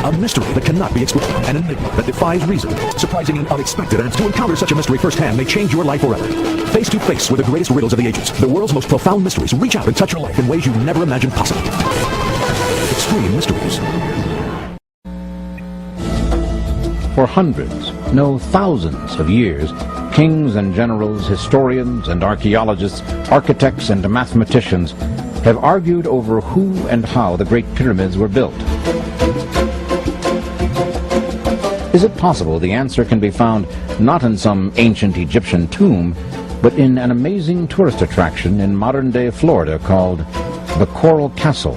A mystery that cannot be explained. An enigma that defies reason. Surprising and unexpected, and to encounter such a mystery firsthand may change your life forever. Face to face with the greatest riddles of the ages. The world's most profound mysteries reach out and touch your life in ways you never imagined possible. Extreme Mysteries. For hundreds, no thousands of years, kings and generals, historians and archaeologists, architects and mathematicians have argued over who and how the Great Pyramids were built. Is it possible the answer can be found not in some ancient Egyptian tomb, but in an amazing tourist attraction in modern-day Florida called the Coral Castle?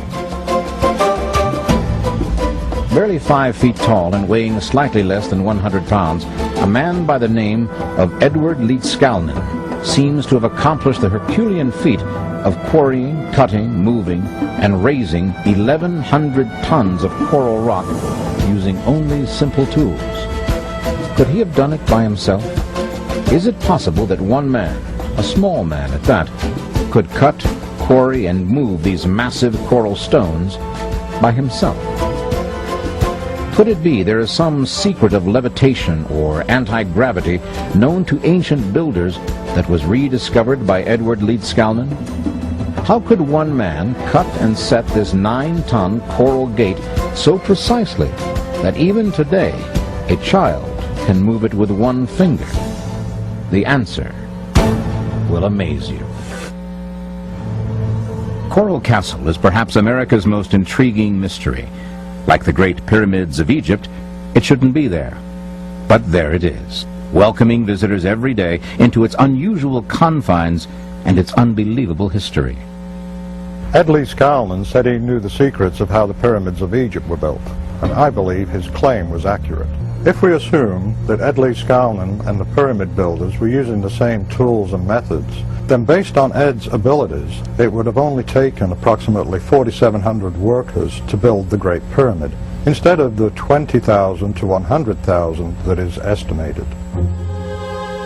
Barely 5 feet tall and weighing slightly less than 100 pounds, a man by the name of Edward Leedskalnin seems to have accomplished the Herculean feat of quarrying, cutting, moving, and raising 1,100 tons of coral rock using only simple tools. Could he have done it by himself? Is it possible that one man, a small man at that, could cut, quarry, and move these massive coral stones by himself? Could it be there is some secret of levitation or anti-gravity known to ancient builders that was rediscovered by Edward Leedskalnin? How could one man cut and set this 9-ton coral gate so precisely that even today a child can move it with one finger? The answer will amaze you. Coral Castle is perhaps America's most intriguing mystery. Like the Great Pyramids of Egypt, it shouldn't be there. But there it is, welcoming visitors every day into its unusual confines and its unbelievable history. Ed Leedskalnin said he knew the secrets of how the pyramids of Egypt were built, and I believe his claim was accurate. If we assume that Ed Leedskalnin and the pyramid builders were using the same tools and methods, then based on Ed's abilities, it would have only taken approximately 4,700 workers to build the Great Pyramid, instead of the 20,000 to 100,000 that is estimated.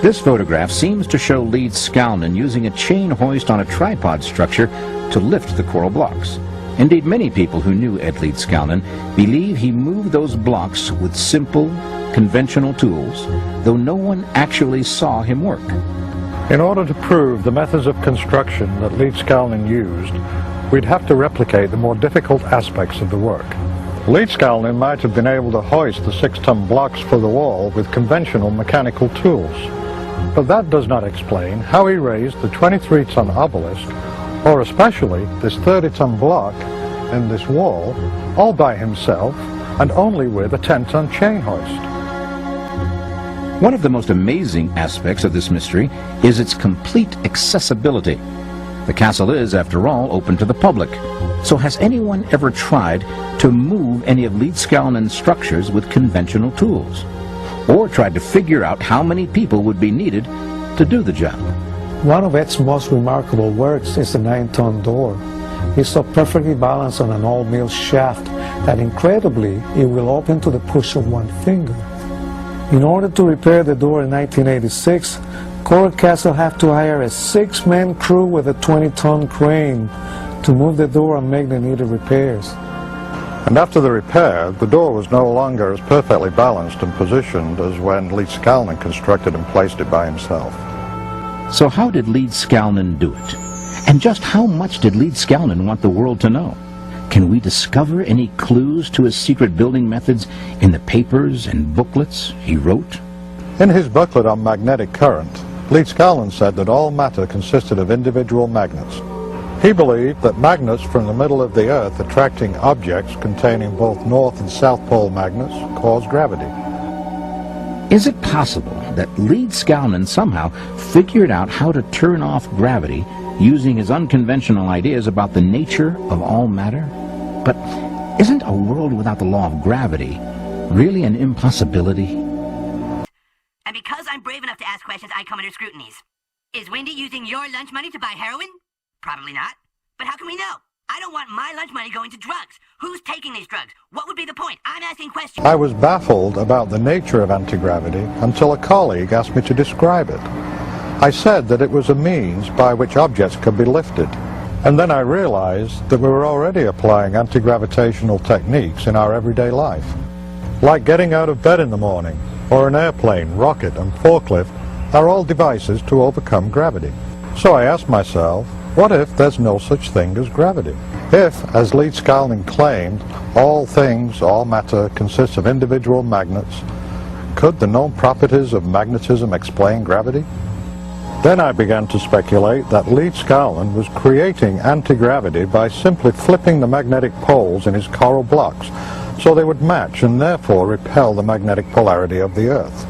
This photograph seems to show Leedskalnin using a chain hoist on a tripod structure to lift the coral blocks. Indeed, many people who knew Ed Leedskalnin believe he moved those blocks with simple, conventional tools, though no one actually saw him work. In order to prove the methods of construction that Leedskalnin used, we'd have to replicate the more difficult aspects of the work. Leedskalnin might have been able to hoist the 6-ton blocks for the wall with conventional mechanical tools, but that does not explain how he raised the 23-ton obelisk, or especially this 30-ton block in this wall, all by himself and only with a 10-ton chain hoist. One of the most amazing aspects of this mystery is its complete accessibility. The castle is, after all, open to the public. So has anyone ever tried to move any of Leedskalnin's structures with conventional tools? Or tried to figure out how many people would be needed to do the job? One of Ed's most remarkable works is the 9-ton door. It's so perfectly balanced on an all-mill shaft that incredibly it will open to the push of one finger. In order to repair the door in 1986, Coral Castle had to hire a 6-man crew with a 20-ton crane to move the door and make the needed repairs. And after the repair, the door was no longer as perfectly balanced and positioned as when Leedskalnin constructed and placed it by himself. So how did Leedskalnin do it? And just how much did Leedskalnin want the world to know? Can we discover any clues to his secret building methods in the papers and booklets he wrote? In his booklet on magnetic current, Leedskalnin said that all matter consisted of individual magnets. He believed that magnets from the middle of the Earth attracting objects containing both North and South Pole magnets cause gravity. Is it possible that Leedskalnin somehow figured out how to turn off gravity using his unconventional ideas about the nature of all matter? But isn't a world without the law of gravity really an impossibility? And because I'm brave enough to ask questions, I come under scrutinies. Is Wendy using your lunch money to buy heroin? Probably not. But how can we know? I don't want my lunch money going to drugs. Who's taking these drugs? What would be the point? I'm asking questions. I was baffled about the nature of anti-gravity until a colleague asked me to describe it. I said that it was a means by which objects could be lifted. And then I realized that we were already applying anti-gravitational techniques in our everyday life. like getting out of bed in the morning, or an airplane, rocket, and forklift are all devices to overcome gravity. So I asked myself, what if there's no such thing as gravity? If, as Leigh Skalnin claimed, all things, all matter, consists of individual magnets, could the known properties of magnetism explain gravity? Then I began to speculate that Leigh Skalnin was creating anti-gravity by simply flipping the magnetic poles in his coral blocks so they would match and therefore repel the magnetic polarity of the Earth.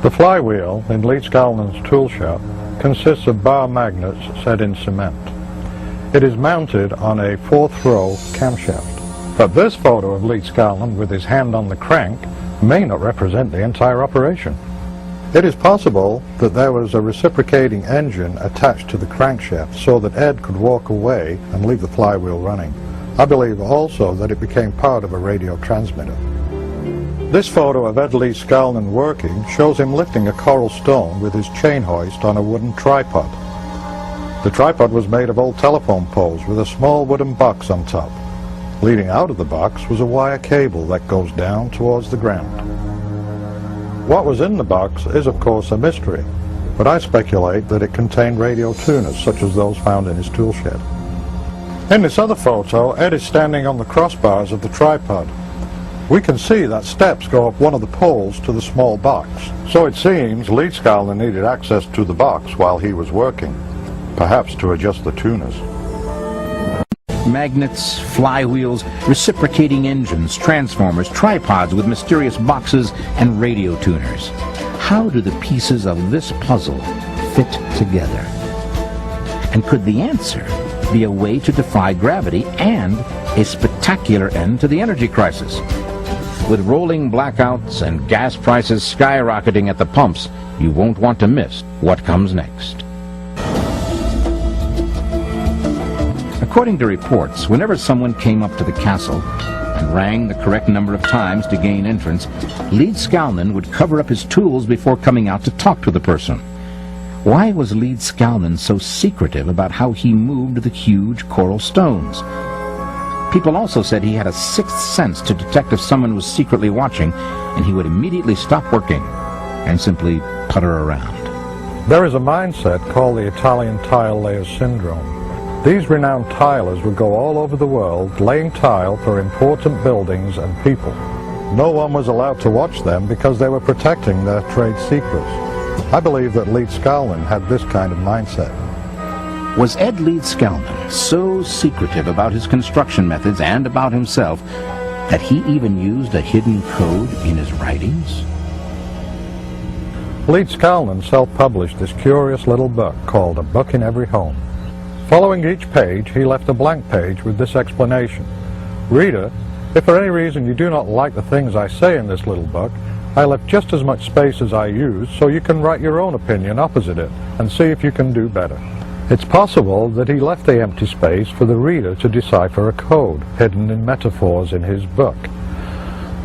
The flywheel in Leigh Skalnin's tool shop consists of bar magnets set in cement. It is mounted on a 4th row camshaft. But this photo of Leigh Skalnin with his hand on the crank may not represent the entire operation. It is possible that there was a reciprocating engine attached to the crankshaft so that Ed could walk away and leave the flywheel running. I believe also that it became part of a radio transmitter. This photo of Ed Leigh Skalnin working shows him lifting a coral stone with his chain hoist on a wooden tripod. The tripod was made of old telephone poles with a small wooden box on top. Leading out of the box was a wire cable that goes down towards the ground. What was in the box is of course a mystery, but I speculate that it contained radio tuners such as those found in his tool shed. In this other photo, Ed is standing on the crossbars of the tripod. We can see that steps go up one of the poles to the small box. So it seems Leigh Skalnin needed access to the box while he was working, perhaps to adjust the tuners. Magnets, flywheels, reciprocating engines, transformers, tripods with mysterious boxes, and radio tuners. How do the pieces of this puzzle fit together? And could the answer be a way to defy gravity and a spectacular end to the energy crisis? With rolling blackouts and gas prices skyrocketing at the pumps, you won't want to miss what comes next. According to reports, whenever someone came up to the castle and rang the correct number of times to gain entrance, Leigh Skalnin would cover up his tools before coming out to talk to the person. Why was Leigh Skalnin so secretive about how he moved the huge coral stones? People also said he had a sixth sense to detect if someone was secretly watching, and he would immediately stop working and simply putter around. There is a mindset called the Italian tile layer syndrome. These renowned tilers would go all over the world laying tile for important buildings and people. No one was allowed to watch them because they were protecting their trade secrets. I believe that Leigh Skalnin had this kind of mindset. Was Ed Leigh Skalnin so secretive about his construction methods and about himself that he even used a hidden code in his writings? Leigh Skalnin self-published this curious little book called A Book in Every Home. Following each page, he left a blank page with this explanation. Reader, if for any reason you do not like the things I say in this little book, I left just as much space as I used so you can write your own opinion opposite it and see if you can do better. It's possible that he left the empty space for the reader to decipher a code hidden in metaphors in his book.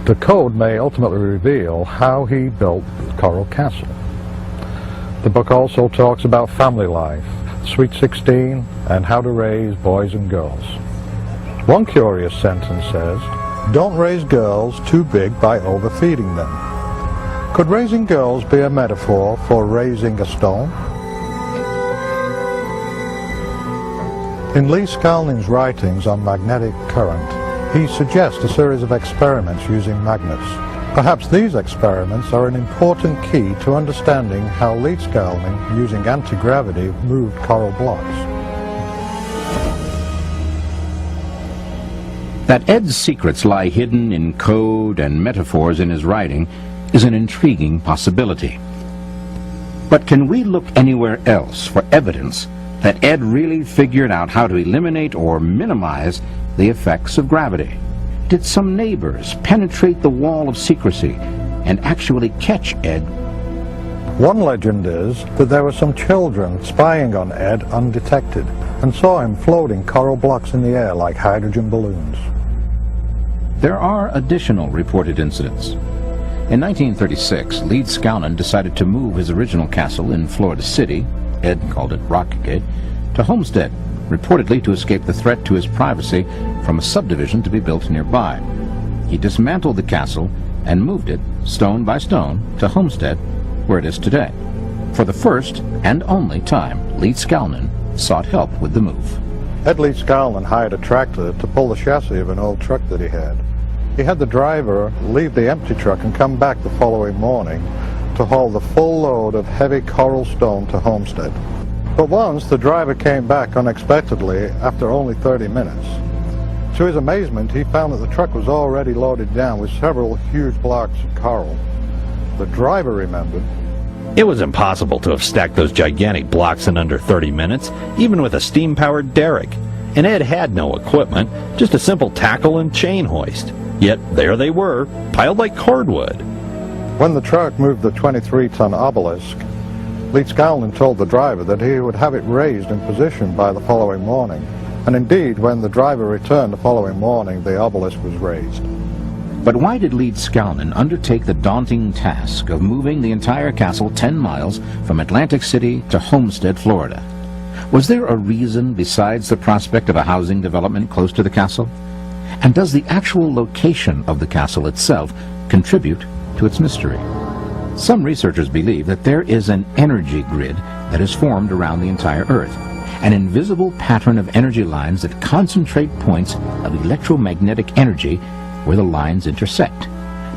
The code may ultimately reveal how he built the Coral Castle. The book also talks about family life, Sweet 16, and how to raise boys and girls. One curious sentence says, "Don't raise girls too big by overfeeding them." Could raising girls be a metaphor for raising a stone? In Leigh Skalnin's writings on magnetic current, he suggests a series of experiments using magnets. Perhaps these experiments are an important key to understanding how Leigh Skalnin, using anti-gravity, moved coral blocks. That Ed's secrets lie hidden in code and metaphors in his writing is an intriguing possibility. But can we look anywhere else for evidence that Ed really figured out how to eliminate or minimize the effects of gravity? Did some neighbors penetrate the wall of secrecy and actually catch Ed? One legend is that there were some children spying on Ed undetected and saw him floating coral blocks in the air like hydrogen balloons. There are additional reported incidents. In 1936, Leigh Skalnin decided to move his original castle in Florida City, Ed called it Rockgate, to Homestead, reportedly to escape the threat to his privacy from a subdivision to be built nearby. he dismantled the castle and moved it, stone by stone, to Homestead, where it is today. For the first and only time, Leedskalnin sought help with the move. Ed Leedskalnin hired a tractor to pull the chassis of an old truck that he had. He had the driver leave the empty truck and come back the following morning to haul the full load of heavy coral stone to Homestead. But once the driver came back unexpectedly after only 30 minutes. To his amazement, he found that the truck was already loaded down with several huge blocks of coral. The driver remembered, "It was impossible to have stacked those gigantic blocks in under 30 minutes, even with a steam-powered derrick. And Ed had no equipment, just a simple tackle and chain hoist. Yet there they were, piled like cordwood." when the truck moved the 23-ton obelisk, Leedskalnin told the driver that he would have it raised in position by the following morning. And indeed, when the driver returned the following morning, the obelisk was raised. But why did Leedskalnin undertake the daunting task of moving the entire castle 10 miles from Atlantic City to Homestead, Florida? Was there a reason besides the prospect of a housing development close to the castle? And does the actual location of the castle itself contribute to its mystery? Some researchers believe that there is an energy grid that is formed around the entire Earth, an invisible pattern of energy lines that concentrate points of electromagnetic energy where the lines intersect.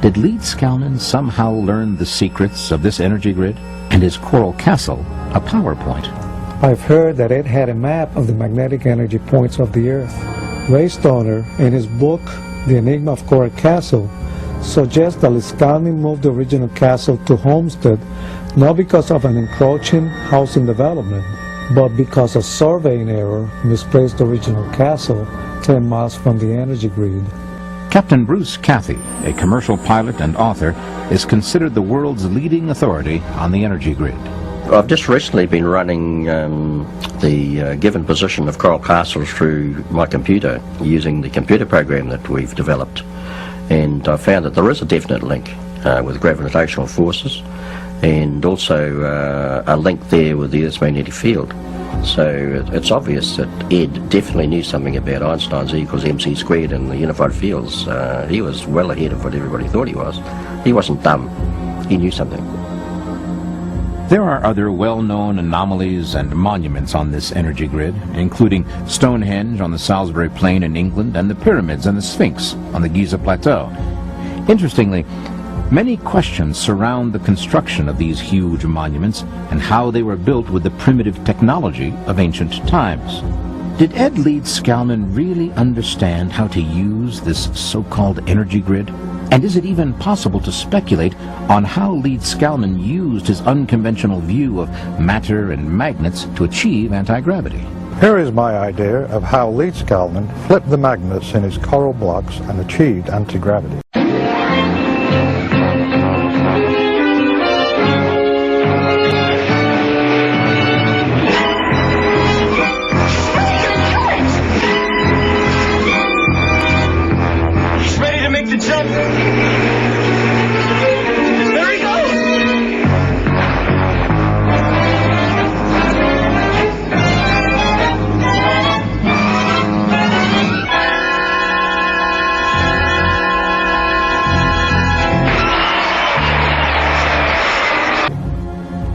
Did Leedskalnin somehow learn the secrets of this energy grid? And is Coral Castle a PowerPoint? I've heard that Ed had a map of the magnetic energy points of the Earth. Ray Stoner, in his book, The Enigma of Coral Castle, suggests that Leedskalnin moved the original castle to Homestead not because of an encroaching housing development, but because a surveying error misplaced the original castle 10 miles from the energy grid. Captain Bruce Cathy, a commercial pilot and author, is considered the world's leading authority on the energy grid. I've just recently been running the given position of Coral Castle through my computer using the computer program that we've developed, and I found that there is a definite link with gravitational forces, and also a link there with the Earth's magnetic field. So it's obvious that Ed definitely knew something about Einstein's E equals mc squared and the unified fields. He was well ahead of what everybody thought he was. He wasn't dumb. He knew something. There are other well-known anomalies and monuments on this energy grid, including Stonehenge on the Salisbury Plain in England and the pyramids and the Sphinx on the Giza Plateau. Interestingly, many questions surround the construction of these huge monuments and how they were built with the primitive technology of ancient times. Did Ed Leedskalnin really understand how to use this so-called energy grid? And is it even possible to speculate on how Leedskalnin used his unconventional view of matter and magnets to achieve anti-gravity? Here is my idea of how Leedskalnin flipped the magnets in his coral blocks and achieved anti-gravity.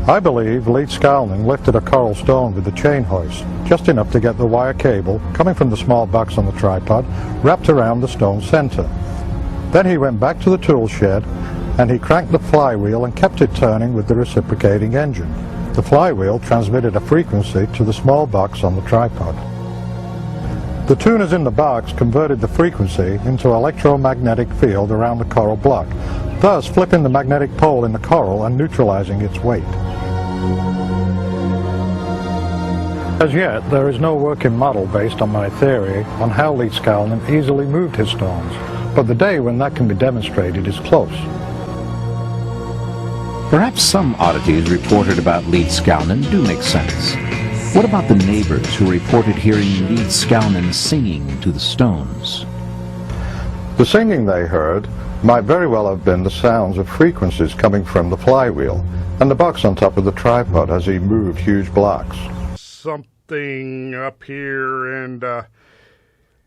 I believe Leedskalnin lifted a coral stone with the chain hoist, just enough to get the wire cable, coming from the small box on the tripod, wrapped around the stone center. Then he went back to the tool shed and he cranked the flywheel and kept it turning with the reciprocating engine. The flywheel transmitted a frequency to the small box on the tripod. The tuners in the box converted the frequency into an electromagnetic field around the coral block, thus flipping the magnetic pole in the coral and neutralizing its weight. As yet, there is no working model based on my theory on how Leedskalnin easily moved his stones, but the day when that can be demonstrated is close. Perhaps some oddities reported about Leedskalnin do make sense. What about the neighbors who reported hearing Leedskalnin singing to the stones? The singing they heard might very well have been the sounds of frequencies coming from the flywheel and the box on top of the tripod as he moved huge blocks. Something up here, and I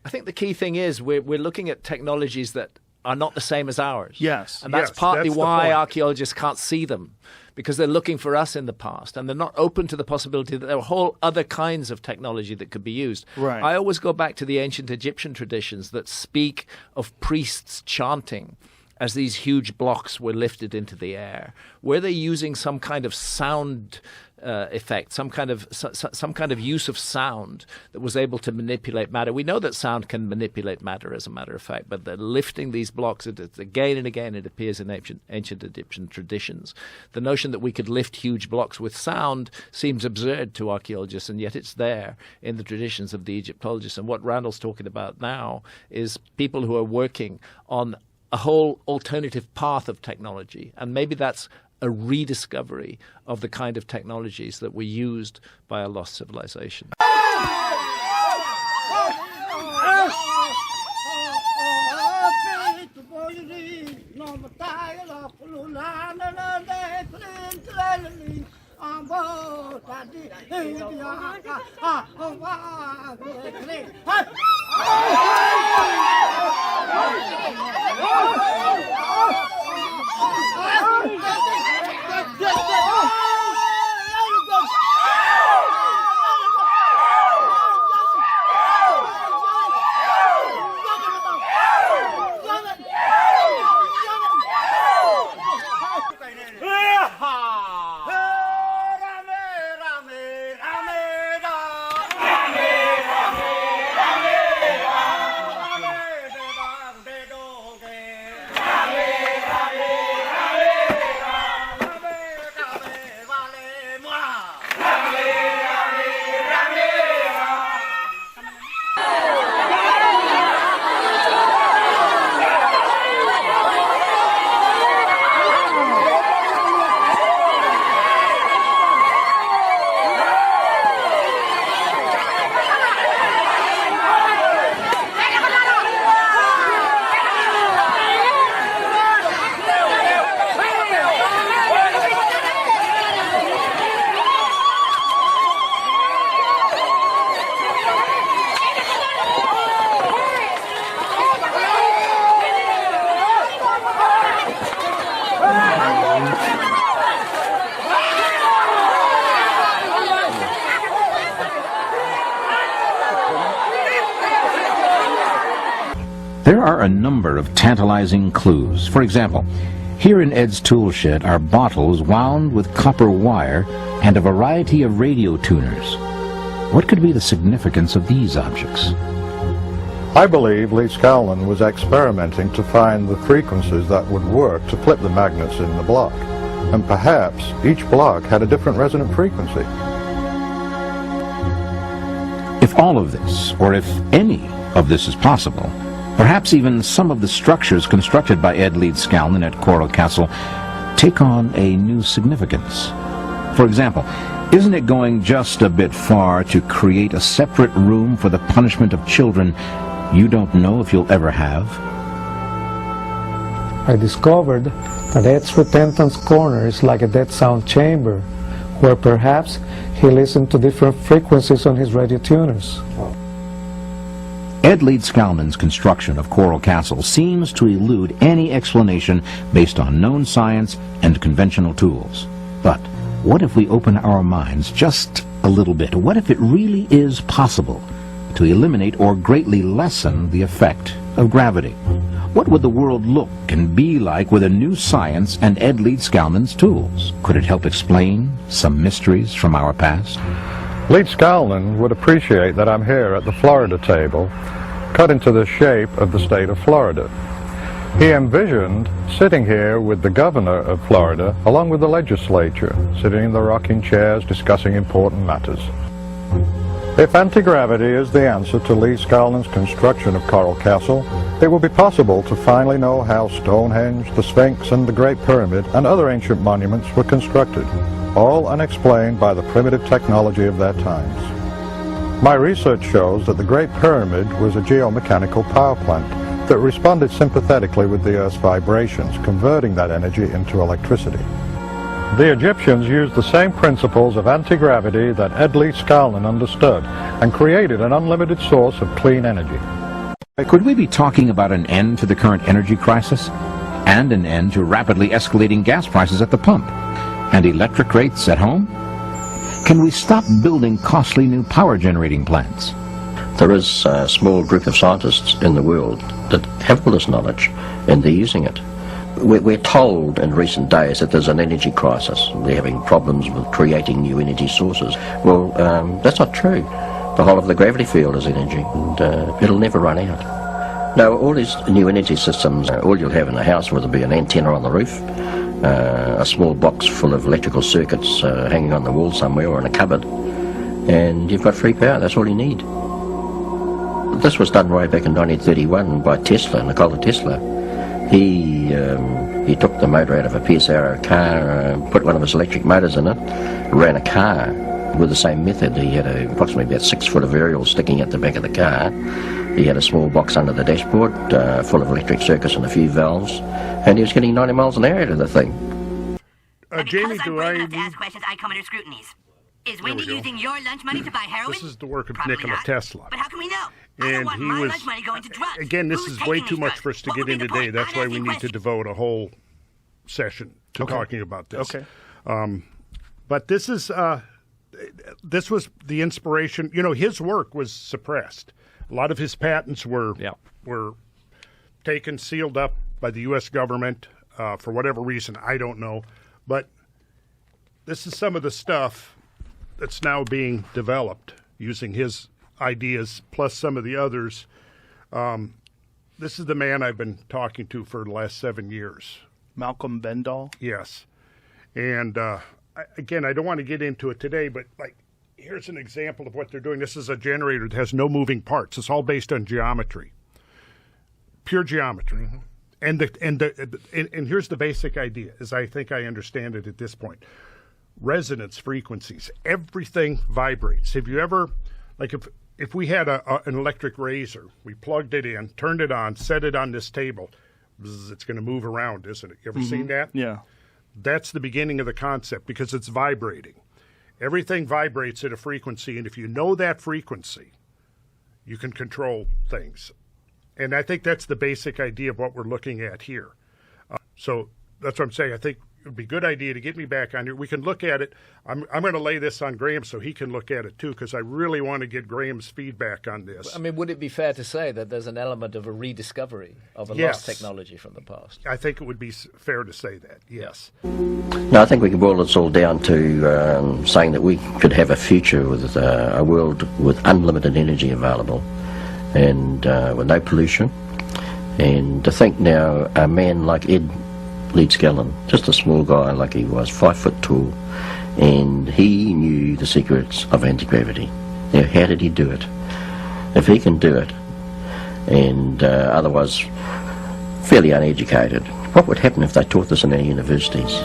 think the key thing is we're looking at technologies that are not the same as ours. Yes, And that's yes, partly that's the why point. archaeologists can't see them, because they're looking for us in the past, and they're not open to the possibility that there are whole other kinds of technology that could be used. Right. I always go back to the ancient Egyptian traditions that speak of priests chanting as these huge blocks were lifted into the air. Were they using some kind of sound effect, some kind of use of sound that was able to manipulate matter? We know that sound can manipulate matter, as a matter of fact, but they're lifting these blocks. Again and again, it appears in ancient Egyptian traditions. The notion that we could lift huge blocks with sound seems absurd to archaeologists, and yet it's there in the traditions of the Egyptologists. And what Randall's talking about now is people who are working on a whole alternative path of technology, and maybe that's a rediscovery of the kind of technologies that were used by a lost civilization. There are a number of tantalizing clues. For example, here in Ed's tool shed are bottles wound with copper wire and a variety of radio tuners. What could be the significance of these objects? I believe Lee Scowlin was experimenting to find the frequencies that would work to flip the magnets in the block. And perhaps each block had a different resonant frequency. If all of this, or if any of this is possible, perhaps even some of the structures constructed by Ed Leeds Scowlin at Coral Castle take on a new significance. For example, isn't it going just a bit far to create a separate room for the punishment of children you don't know if you'll ever have? I discovered that Ed's repentance corner is like a dead sound chamber, where perhaps he listened to different frequencies on his radio tuners. Ed Leeds Scowlin's construction of Coral Castle seems to elude any explanation based on known science and conventional tools. But what if we open our minds just a little bit? What if it really is possible to eliminate or greatly lessen the effect of gravity? What would the world look and be like with a new science and Ed Leeds Scowlin's tools? Could it help explain some mysteries from our past? Leeds Scowlin would appreciate that I'm here at the Florida table, cut into the shape of the state of Florida. He envisioned sitting here with the governor of Florida, along with the legislature, sitting in the rocking chairs discussing important matters. If anti-gravity is the answer to Lee Scowlin's construction of Coral Castle, it will be possible to finally know how Stonehenge, the Sphinx, and the Great Pyramid, and other ancient monuments were constructed, all unexplained by the primitive technology of their times. My research shows that the Great Pyramid was a geomechanical power plant that responded sympathetically with the Earth's vibrations, converting that energy into electricity. The Egyptians used the same principles of anti-gravity that Ed Leeds Scowlin understood and created an unlimited source of clean energy. Could we be talking about an end to the current energy crisis and an end to rapidly escalating gas prices at the pump and electric rates at home? Can we stop building costly new power generating plants? There is a small group of scientists in the world that have all this knowledge, and they're using it. We're told in recent days that there's an energy crisis. They're having problems with creating new energy sources. Well, that's not true. The whole of the gravity field is energy, and it'll never run out. Now, all these new energy systems, all you'll have in a house will be an antenna on the roof, a small box full of electrical circuits hanging on the wall somewhere or in a cupboard, and you've got free power. That's all you need. This was done way back in 1931 by Tesla, Nikola Tesla. He took the motor out of a Pierce Arrow car, put one of his electric motors in it, ran a car with the same method. He had approximately about 6 foot of aerial sticking out the back of the car. He had a small box under the dashboard full of electric circuits and a few valves, and he was getting 90 miles an hour out of the thing. Jamie, do I enough to ask questions, I come under scrutinies. Is Wendy using your lunch money to buy heroin? This is the work of Probably Nikola not. Tesla. But how can we know? I don't want my lunch money going to drugs. Again, this Who's is way taking too these much drugs? for us to What get would be in the today. point? That's I'm why we asking need to questions. devote a whole session to talking about this. Okay. But this was the inspiration. You know, his work was suppressed. A lot of his patents were taken, sealed up by the U.S. government for whatever reason. I don't know. But this is some of the stuff that's now being developed using his ideas plus some of the others. This is the man I've been talking to for the last 7 years. Malcolm Bendall? Yes. And again, I don't want to get into it today, but here's an example of what they're doing. This is a generator that has no moving parts. It's all based on geometry, pure geometry. Mm-hmm. And here's the basic idea, as I think I understand it at this point. Resonance frequencies. Everything vibrates. Have you ever, if we had an electric razor, we plugged it in, turned it on, set it on this table, bzz, it's going to move around, isn't it? You ever seen that? Yeah. That's the beginning of the concept because it's vibrating. Everything vibrates at a frequency, and if you know that frequency, you can control things. And I think that's the basic idea of what we're looking at here. So that's what I'm saying. I think it would be a good idea to get me back on here. We can look at it. I'm going to lay this on Graham so he can look at it too, because I really want to get Graham's feedback on this. I mean, would it be fair to say that there's an element of a rediscovery of a lost technology from the past? I think it would be fair to say that, yes. No, I think we can boil this all down to saying that we could have a future with a world with unlimited energy available and with no pollution. And to think now, a man like Ed Leeds-Gallen, just a small guy like he was, 5 foot tall, and he knew the secrets of anti-gravity. Now, how did he do it? If he can do it, and otherwise fairly uneducated, what would happen if they taught this in our universities?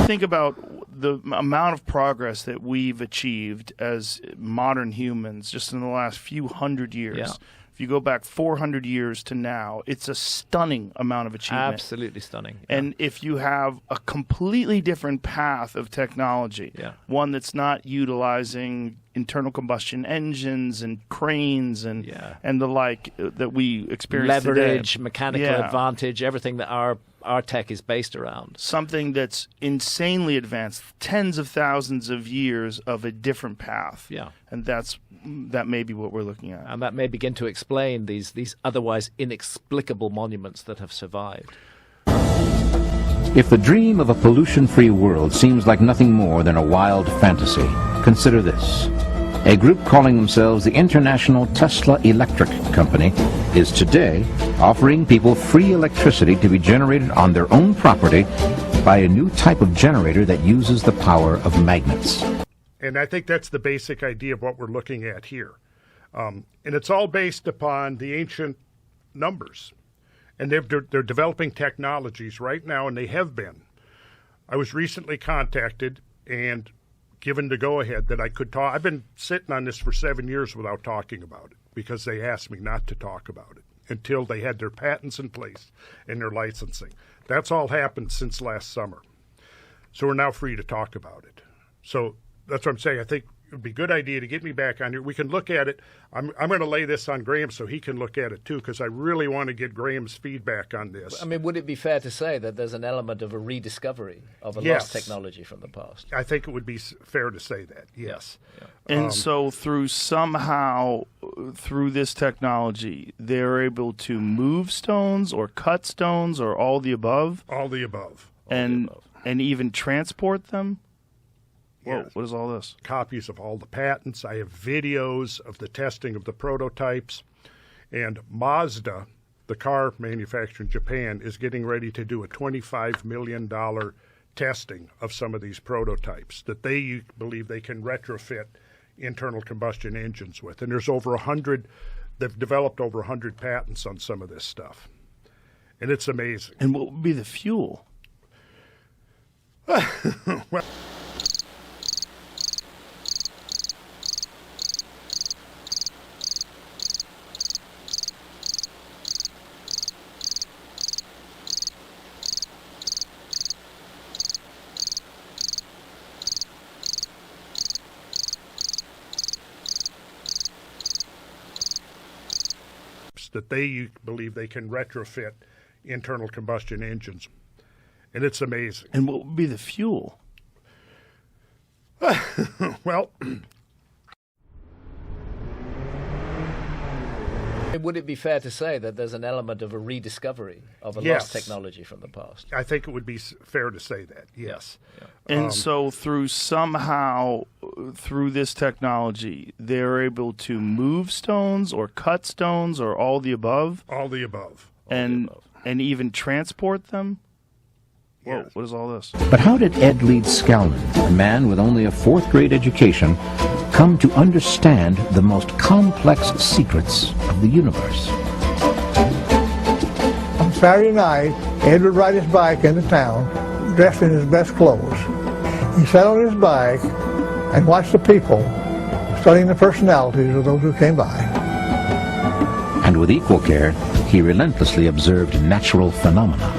Think about the amount of progress that we've achieved as modern humans just in the last few hundred years. Yeah. If you go back 400 years to now, it's a stunning amount of achievement. Absolutely stunning. And if you have a completely different path of technology, one that's not utilizing internal combustion engines and cranes and the like that we experience leverage, today. mechanical advantage, everything that our tech is based around. Something that's insanely advanced, tens of thousands of years of a different path. Yeah. And that may be what we're looking at. And that may begin to explain these otherwise inexplicable monuments that have survived. If the dream of a pollution-free world seems like nothing more than a wild fantasy, consider this. A group calling themselves the International Tesla Electric Company is today offering people free electricity to be generated on their own property by a new type of generator that uses the power of magnets. And I think that's the basic idea of what we're looking at here. And it's all based upon the ancient numbers. And they're developing technologies right now, and they have been. I was recently contacted and given the go-ahead that I could talk. I've been sitting on this for 7 years without talking about it because they asked me not to talk about it until they had their patents in place and their licensing. That's all happened since last summer. So we're now free to talk about it. So that's what I'm saying. I think it would be a good idea to get me back on here. We can look at it. I'm going to lay this on Graham so he can look at it too, because I really want to get Graham's feedback on this. I mean, would it be fair to say that there's an element of a rediscovery of a Yes. lost technology from the past? I think it would be fair to say that, yes. And so through this technology, they're able to move stones or cut stones or all the above? All the above. And even transport them? Whoa, Yes. what is all this? Copies of all the patents. I have videos of the testing of the prototypes. And Mazda, the car manufacturer in Japan, is getting ready to do a $25 million testing of some of these prototypes that they believe they can retrofit internal combustion engines with. And there's over 100, they've developed over 100 patents on some of this stuff. And it's amazing. And what would be the fuel? Well, that they believe they can retrofit internal combustion engines. And it's amazing. And what would be the fuel? Well, Would it be fair to say that there's an element of a rediscovery of a Yes. lost technology from the past? I think it would be fair to say that, yes. And so through this technology, they're able to move stones or cut stones or all the above? All the above. And even transport them? Whoa, Yes. what is all this? But how did Ed Leeds Scalman, a man with only a fourth-grade education, come to understand the most complex secrets of the universe? On Saturday night, Ed would ride his bike into town, dressed in his best clothes. He sat on his bike and watched the people, studying the personalities of those who came by. And with equal care, he relentlessly observed natural phenomena.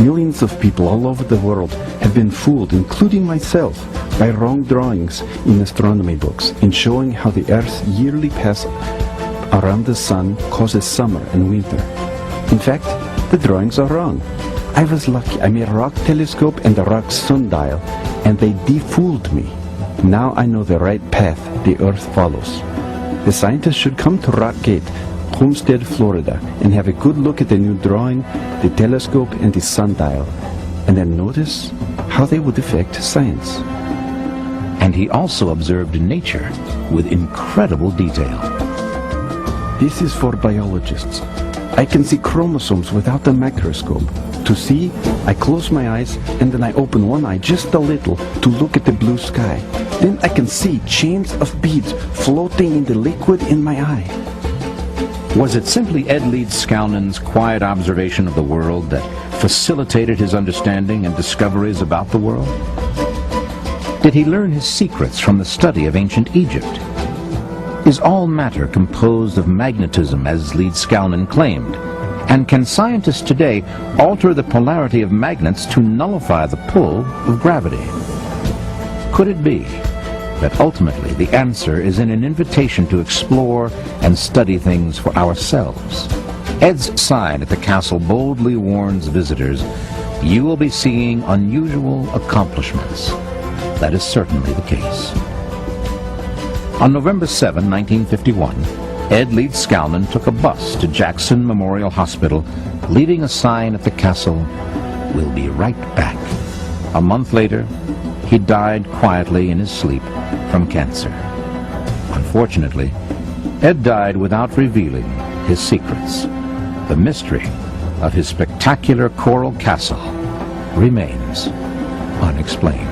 Millions of people all over the world have been fooled, including myself, by wrong drawings in astronomy books in showing how the Earth's yearly pass around the Sun causes summer and winter. In fact, the drawings are wrong. I was lucky. I made a rock telescope and a rock sundial, and they defooled me. Now I know the right path the Earth follows. The scientists should come to Rockgate, Homestead, Florida, and have a good look at the new drawing, the telescope, and the sundial, and then notice how they would affect science. And he also observed nature with incredible detail. This is for biologists. I can see chromosomes without a microscope. To see, I close my eyes and then I open one eye just a little to look at the blue sky. Then I can see chains of beads floating in the liquid in my eye. Was it simply Ed Leeds Scalman's quiet observation of the world that facilitated his understanding and discoveries about the world? Did he learn his secrets from the study of ancient Egypt? Is all matter composed of magnetism, as Leeds Scalman claimed? And can scientists today alter the polarity of magnets to nullify the pull of gravity? Could it be that ultimately the answer is in an invitation to explore and study things for ourselves? Ed's sign at the castle boldly warns visitors, you will be seeing unusual accomplishments. That is certainly the case. On November 7, 1951, Ed Leeds Scalman took a bus to Jackson Memorial Hospital, leaving a sign at the castle, "We'll be right back." A month later, he died quietly in his sleep from cancer. Unfortunately, Ed died without revealing his secrets. The mystery of his spectacular coral castle remains unexplained.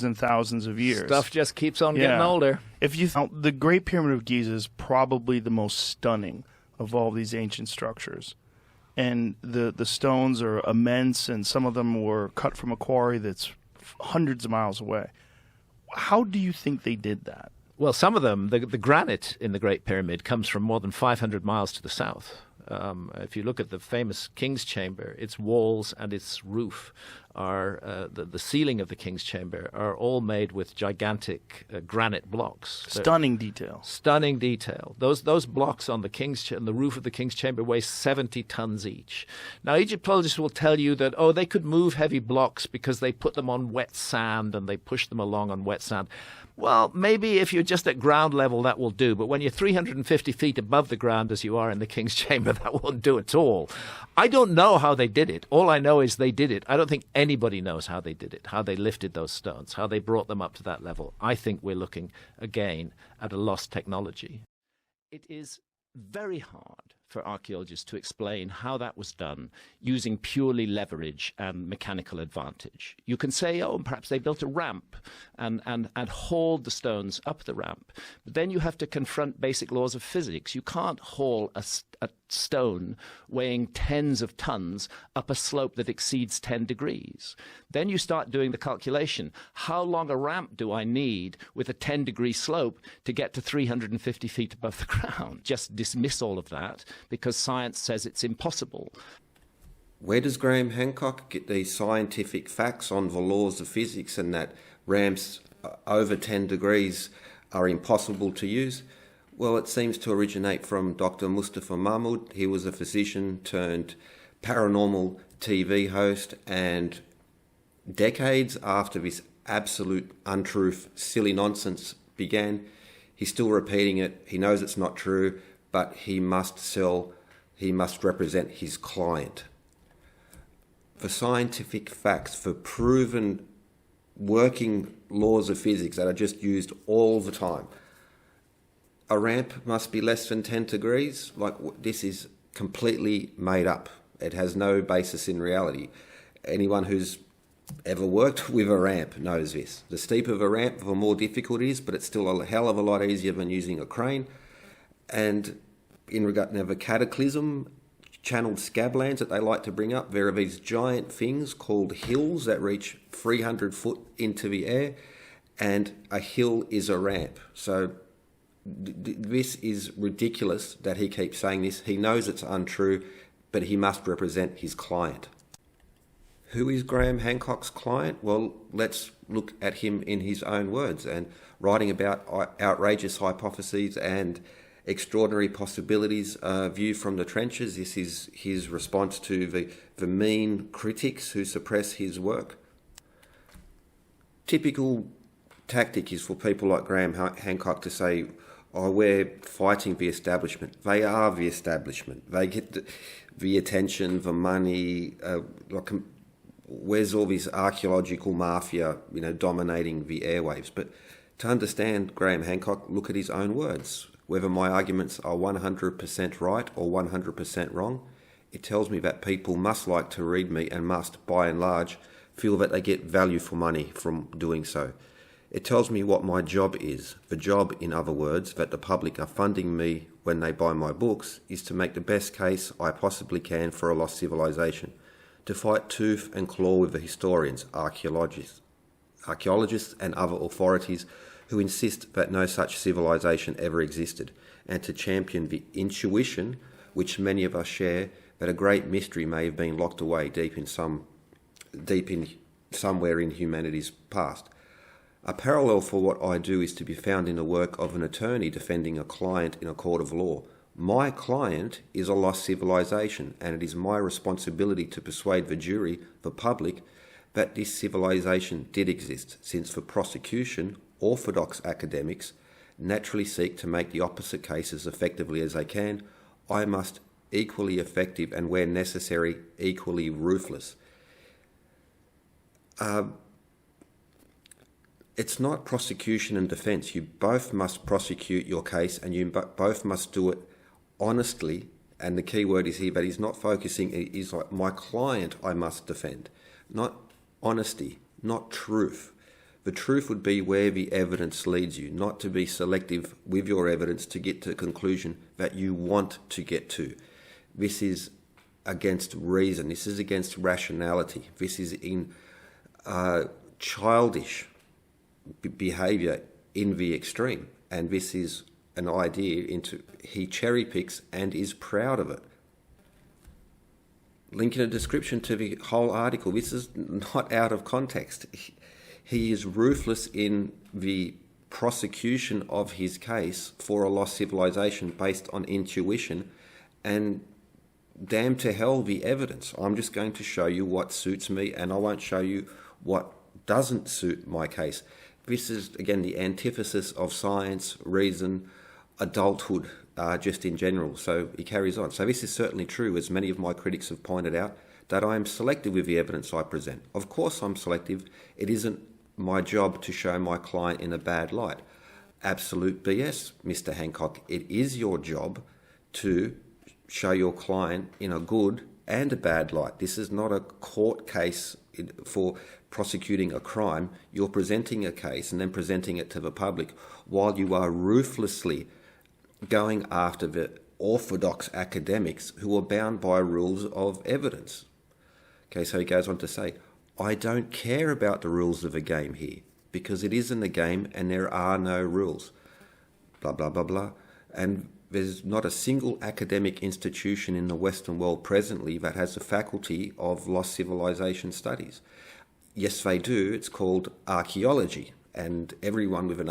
And thousands of years. Stuff just keeps on getting older. If you the Great Pyramid of Giza is probably the most stunning of all these ancient structures, and the stones are immense, and some of them were cut from a quarry that's hundreds of miles away. How do you think they did that? Well, some of them, the granite in the Great Pyramid comes from more than 500 miles to the south. If you look at the famous King's Chamber, its walls and its roof are the ceiling of the King's Chamber are all made with gigantic granite blocks. Stunning detail. Stunning detail. Those blocks on the roof of the King's Chamber weigh 70 tons each. Now, Egyptologists will tell you that, they could move heavy blocks because they put them on wet sand and they push them along on wet sand. Well, maybe if you're just at ground level, that will do. But when you're 350 feet above the ground, as you are in the King's Chamber, that won't do at all. I don't know how they did it. All I know is they did it. I don't think anybody knows how they did it, how they lifted those stones, how they brought them up to that level. I think we're looking, again, at a lost technology. It is very hard for archaeologists to explain how that was done using purely leverage and mechanical advantage. You can say, perhaps they built a ramp and hauled the stones up the ramp. But then you have to confront basic laws of physics. You can't haul a stone weighing tens of tons up a slope that exceeds 10 degrees. Then you start doing the calculation. How long a ramp do I need with a 10-degree slope to get to 350 feet above the ground? Just dismiss all of that because science says it's impossible. Where does Graham Hancock get these scientific facts on the laws of physics and that ramps over 10 degrees are impossible to use? Well, it seems to originate from Dr. Mustafa Mahmoud. He was a physician turned paranormal TV host, and decades after this absolute untruth, silly nonsense began, he's still repeating it. He knows it's not true, but he must represent his client. For scientific facts, for proven working laws of physics that are just used all the time, a ramp must be less than 10 degrees. This is completely made up. It has no basis in reality. Anyone who's ever worked with a ramp knows this. The steeper the ramp, the more difficult it is, but it's still a hell of a lot easier than using a crane. And in regard to the cataclysm, channeled scablands that they like to bring up, there are these giant things called hills that reach 300 foot into the air, and a hill is a ramp. So this is ridiculous that he keeps saying this. He knows it's untrue, but he must represent his client. Who is Graham Hancock's client? Well, let's look at him in his own words, and writing about outrageous hypotheses and extraordinary possibilities viewed from the trenches. This is his response to the mean critics who suppress his work. Typical tactic is for people like Graham Hancock to say, we're fighting the establishment. They are the establishment. They get the attention, the money. Where's all this archaeological mafia, dominating the airwaves? But to understand Graham Hancock, look at his own words. Whether my arguments are 100% right or 100% wrong, it tells me that people must like to read me and must, by and large, feel that they get value for money from doing so. It tells me what my job is. The job, in other words, that the public are funding me when they buy my books, is to make the best case I possibly can for a lost civilization, to fight tooth and claw with the historians, archaeologists and other authorities who insist that no such civilization ever existed, and to champion the intuition, which many of us share, that a great mystery may have been locked away deep in somewhere in humanity's past. A parallel for what I do is to be found in the work of an attorney defending a client in a court of law. My client is a lost civilization, and it is my responsibility to persuade the jury, the public, that this civilization did exist, since for prosecution, orthodox academics naturally seek to make the opposite case as effectively as they can. I must equally effective and, where necessary, equally ruthless. It's not prosecution and defence. You both must prosecute your case, and you both must do it honestly. And the key word is here that he's not focusing, is like, my client I must defend. Not honesty, not truth. The truth would be where the evidence leads you, not to be selective with your evidence to get to a conclusion that you want to get to. This is against reason. This is against rationality. This is in childish behaviour in the extreme. and this is an idea he cherry picks and is proud of it. Link in a description to the whole article. This is not out of context. He is ruthless in the prosecution of his case for a lost civilization based on intuition, and damn to hell the evidence. I'm just going to show you what suits me, and I won't show you what doesn't suit my case. This is, again, the antithesis of science, reason, adulthood, just in general. So he carries on. So this is certainly true, as many of my critics have pointed out, that I am selective with the evidence I present. Of course I'm selective. It isn't my job to show my client in a bad light. Absolute BS, Mr. Hancock. It is your job to show your client in a good and a bad light. This is not a court case for prosecuting a crime. You're presenting a case and then presenting it to the public while you are ruthlessly going after the orthodox academics who are bound by rules of evidence. Okay, so he goes on to say, I don't care about the rules of the game here because it isn't a game and there are no rules. Blah, blah, blah, blah. And there's not a single academic institution in the Western world presently that has a faculty of lost civilization studies. Yes, they do. It's called archaeology. And everyone with an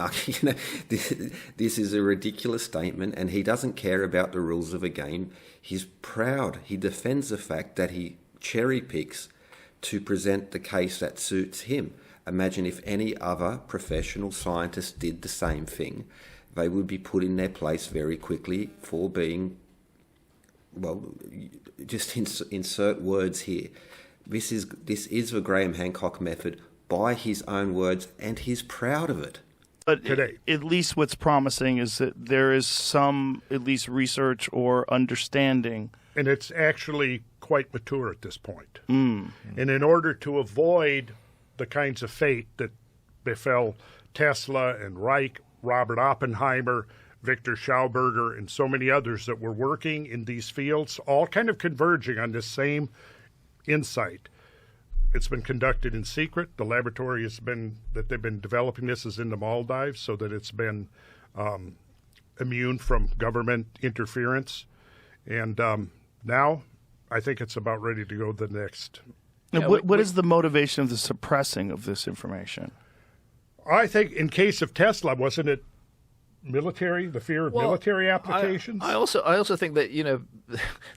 this is a ridiculous statement, and he doesn't care about the rules of a game. He's proud. He defends the fact that he cherry picks to present the case that suits him. Imagine if any other professional scientist did the same thing. They would be put in their place very quickly for being, well, just insert words here. This is the Graham Hancock method by his own words, and he's proud of it. But at least what's promising is that there is some, at least, research or understanding. And it's actually quite mature at this point. And in order to avoid the kinds of fate that befell Tesla and Reich, Robert Oppenheimer, Victor Schauberger, and so many others that were working in these fields, all kind of converging on this same insight. It's been conducted in secret. The laboratory that they've been developing this is in the Maldives, so that it's been immune from government interference. And now I think it's about ready to go the next. Now, what is the motivation of the suppressing of this information? I think in case of Tesla, wasn't it military, the fear of military applications? I also think that,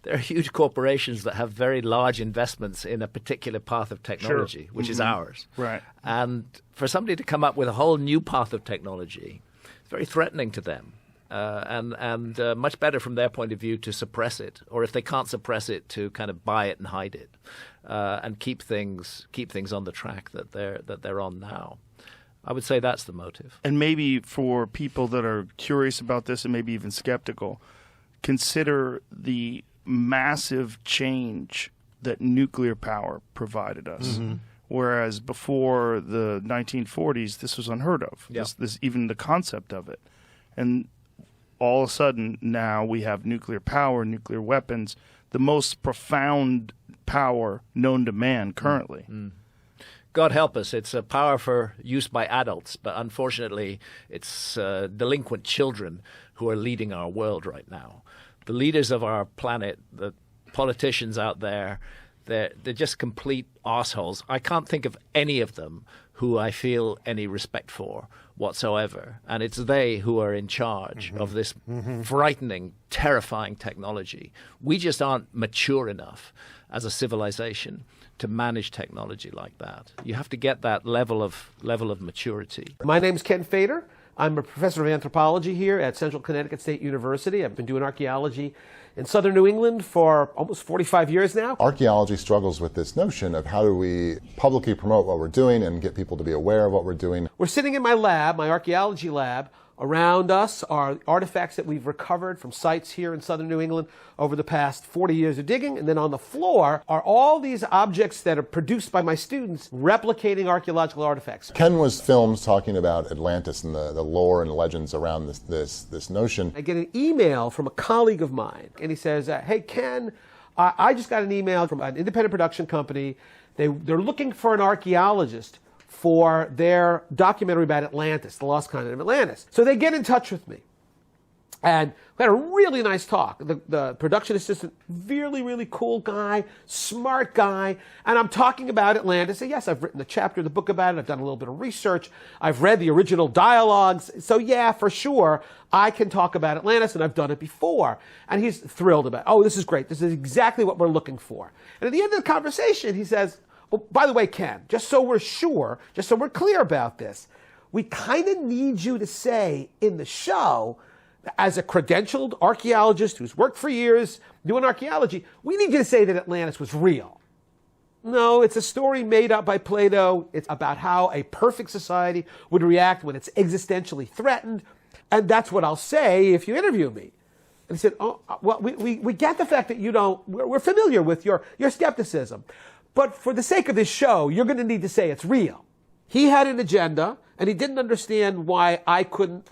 there are huge corporations that have very large investments in a particular path of technology, which is ours. Right. And for somebody to come up with a whole new path of technology, it's very threatening to them. And much better from their point of view to suppress it, or if they can't suppress it, to kind of buy it and hide it, and keep things on the track that they're on now. I would say that's the motive. And maybe for people that are curious about this and maybe even skeptical, consider the massive change that nuclear power provided us. Whereas before the 1940s, this was unheard of. Yeah. This even the concept of it. And all of a sudden now we have nuclear power, nuclear weapons, the most profound power known to man currently. God help us, it's a power for use by adults, but unfortunately it's delinquent children who are leading our world right now. The leaders of our planet, the politicians out there, they're just complete arseholes. I can't think of any of them who I feel any respect for whatsoever. And it's they who are in charge of this frightening, terrifying technology. We just aren't mature enough as a civilization to manage technology like that. You have to get that level of maturity. My name's Ken Fader. I'm a professor of anthropology here at Central Connecticut State University. I've been doing archaeology in southern New England for almost 45 years now. Archaeology struggles with this notion of how do we publicly promote what we're doing and get people to be aware of what we're doing. We're sitting in my lab, my archaeology lab. Around us are artifacts that we've recovered from sites here in southern New England over the past 40 years of digging. And then on the floor are all these objects that are produced by my students replicating archaeological artifacts. Ken was filmed talking about Atlantis and the lore and legends around this notion. I get an email from a colleague of mine, and he says, hey, Ken, I just got an email from an independent production company. They're looking for an archaeologist for their documentary about Atlantis, the lost continent of Atlantis. So they get in touch with me. And we had a really nice talk. The production assistant, really, really cool guy, smart guy. And I'm talking about Atlantis. And yes, I've written a chapter of the book about it. I've done a little bit of research. I've read the original dialogues. So yeah, for sure, I can talk about Atlantis, and I've done it before. And he's thrilled about it. Oh, this is great. This is exactly what we're looking for. And at the end of the conversation, he says, oh, by the way, Ken, just so we're sure, just so we're clear about this, we kind of need you to say in the show, as a credentialed archaeologist who's worked for years doing archaeology, we need you to say that Atlantis was real. No, it's a story made up by Plato. It's about how a perfect society would react when it's existentially threatened. And that's what I'll say if you interview me. And he said, oh, well, we get the fact that you don't, we're familiar with your skepticism. But for the sake of this show, you're going to need to say it's real. He had an agenda, and he didn't understand why I couldn't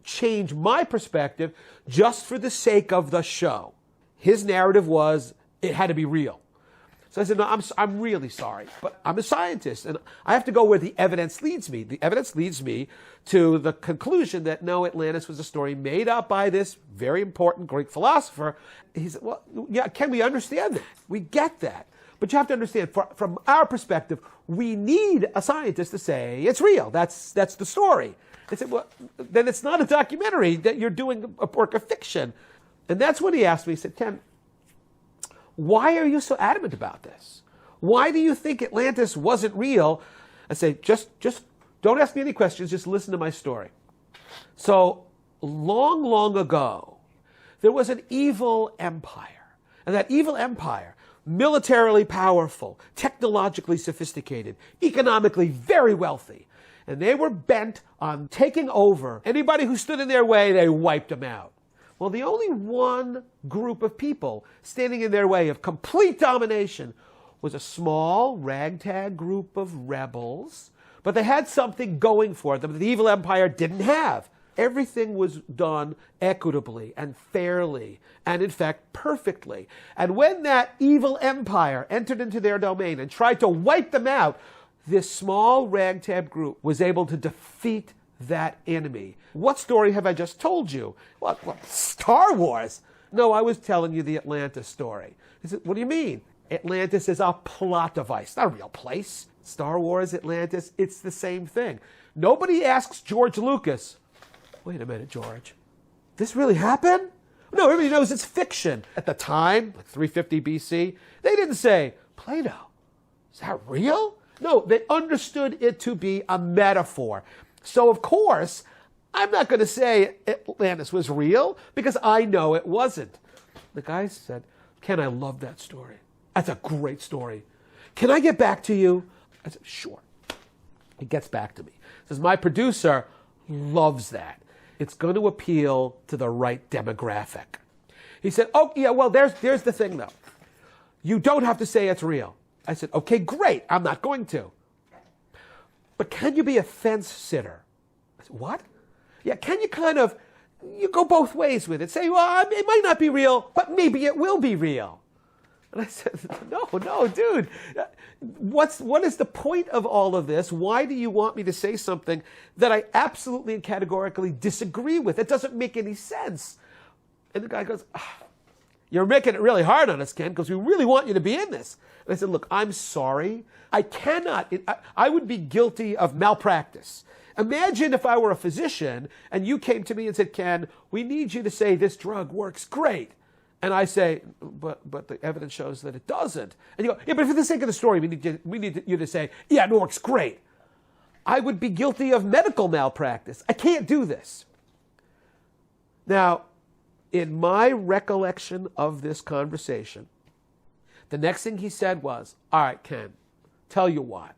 change my perspective just for the sake of the show. His narrative was it had to be real. So I said, no, I'm really sorry, but I'm a scientist, and I have to go where the evidence leads me. The evidence leads me to the conclusion that no, Atlantis was a story made up by this very important Greek philosopher. He said, well, yeah, Ken, we understand that. We get that. But you have to understand, from our perspective, we need a scientist to say it's real. That's the story. I said, well, then it's not a documentary, that you're doing a work of fiction. And that's when he asked me, he said, Ken, why are you so adamant about this? Why do you think Atlantis wasn't real? I say, just don't ask me any questions, just listen to my story. So, long ago, there was an evil empire. And that evil empire, militarily powerful, technologically sophisticated, economically very wealthy, and they were bent on taking over anybody who stood in their way. They wiped them out. Well, the only one group of people standing in their way of complete domination was a small, ragtag group of rebels, but they had something going for them that the evil empire didn't have. Everything was done equitably and fairly, and in fact, perfectly. And when that evil empire entered into their domain and tried to wipe them out, this small ragtag group was able to defeat that enemy. What story have I just told you? What Star Wars? No, I was telling you the Atlantis story. He said, what do you mean? Atlantis is a plot device, not a real place. Star Wars, Atlantis, it's the same thing. Nobody asks George Lucas, wait a minute, George, this really happened? No, everybody knows it's fiction. At the time, like 350 BC, they didn't say, Plato, is that real? No, they understood it to be a metaphor. So, of course, I'm not going to say Atlantis was real because I know it wasn't. The guy said, Ken, I love that story. That's a great story. Can I get back to you? I said, sure. He gets back to me. He says, my producer loves that. It's going to appeal to the right demographic. He said, oh, yeah, well, there's the thing, though. You don't have to say it's real. I said, okay, great. I'm not going to. But can you be a fence sitter? I said, what? Yeah, can you go both ways with it? Say, well, it might not be real, but maybe it will be real. And I said, no, dude. What is the point of all of this? Why do you want me to say something that I absolutely and categorically disagree with? It doesn't make any sense. And the guy goes, you're making it really hard on us, Ken, because we really want you to be in this. And I said, look, I'm sorry. I would be guilty of malpractice. Imagine if I were a physician and you came to me and said, Ken, we need you to say this drug works great. And I say, but the evidence shows that it doesn't. And you go, yeah, but for the sake of the story, we need you to say, yeah, it works great. I would be guilty of medical malpractice. I can't do this. Now, in my recollection of this conversation, the next thing he said was, all right, Ken, tell you what.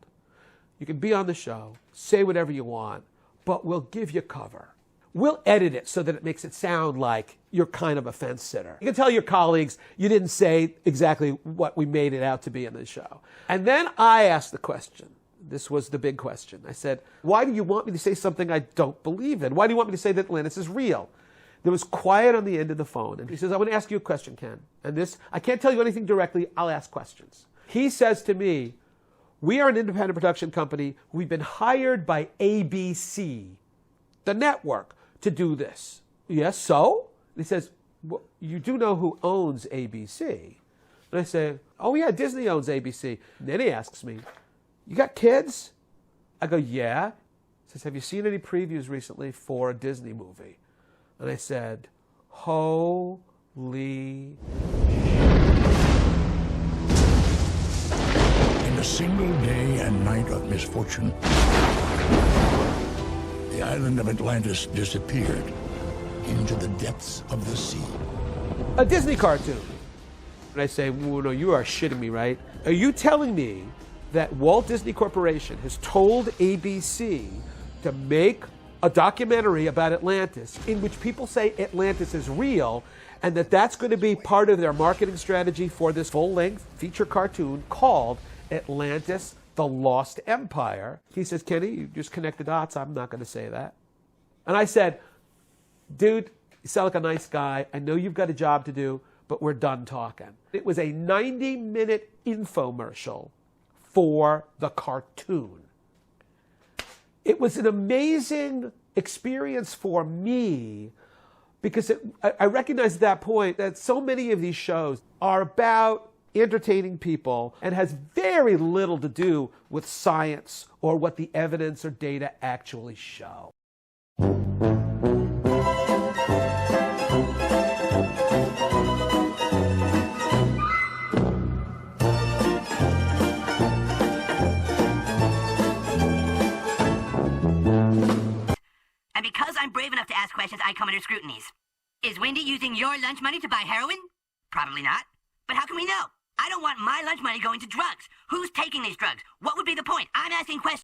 You can be on the show, say whatever you want, but we'll give you cover. We'll edit it so that it makes it sound like you're kind of a fence sitter. You can tell your colleagues you didn't say exactly what we made it out to be in the show. And then I asked the question. This was the big question. I said, why do you want me to say something I don't believe in? Why do you want me to say that Atlantis is real? There was quiet on the end of the phone. And he says, I want to ask you a question, Ken. And this, I can't tell you anything directly. I'll ask questions. He says to me, We are an independent production company. We've been hired by ABC, the network, to do this. Yes, so? And he says, well, you do know who owns ABC? And I say, oh yeah, Disney owns ABC. And then he asks me, you got kids? I go, yeah. He says, have you seen any previews recently for a Disney movie? And I said, holy... In a single day and night of misfortune, the island of Atlantis disappeared into the depths of the sea. A Disney cartoon. And I say, well, no, you are shitting me, right? Are you telling me that Walt Disney Corporation has told ABC to make a documentary about Atlantis in which people say Atlantis is real, and that that's going to be part of their marketing strategy for this full-length feature cartoon called Atlantis, the Lost Empire? He says, Kenny, you just connect the dots. I'm not going to say that. And I said, dude, you sound like a nice guy. I know you've got a job to do, but we're done talking. It was a 90-minute infomercial for the cartoon. It was an amazing experience for me because I recognized at that point that so many of these shows are about entertaining people and has very little to do with science or what the evidence or data actually show. And because I'm brave enough to ask questions, I come under scrutinies. Is Wendy using your lunch money to buy heroin? Probably not. But how can we know? I don't want my lunch money going to drugs. Who's taking these drugs? What would be the point? I'm asking questions.